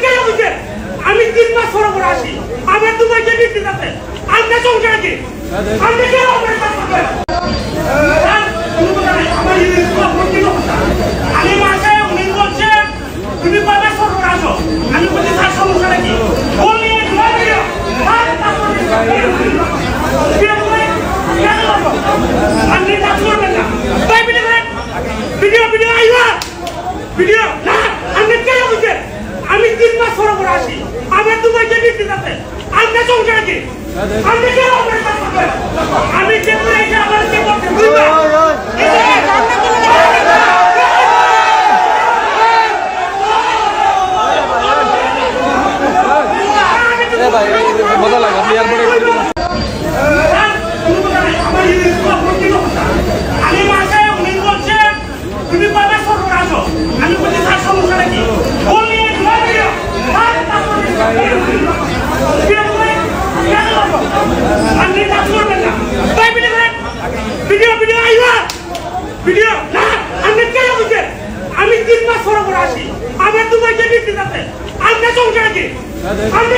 কেন বুঝে আমি 3 মাস পর পর আসি আমার দুবাই যে বিক্রি করতে আমরা সংসার কি আমরা কেন অপারেট করতে আমি মাসে উনি বলছে তুমি কবে সরকার আসো আমি বলছি স্যার সমস্যা নাকি বললি ভিডিও না আমি কেন বুঝে আমি 3 মাস পর পর আসি আমার দুবাই যে বিক্রি করতে আমরা সংসার কি আমরা কেন অপারেট করতে আমি যে করে এসে আমার যে করতে ভাই মজা লাগে এয়ারপোর্টে আমি মাসে উনি বলছে তুমি কবে সরকার আসো আমি বলছি স্যার সমস্যা নাকি বললি ভিডিও না আমি কেন বুঝে আমি 3 মাস পর পর আসি আমার দুবাই যে বিক্রি করতে আমরা সংসার কি আমরা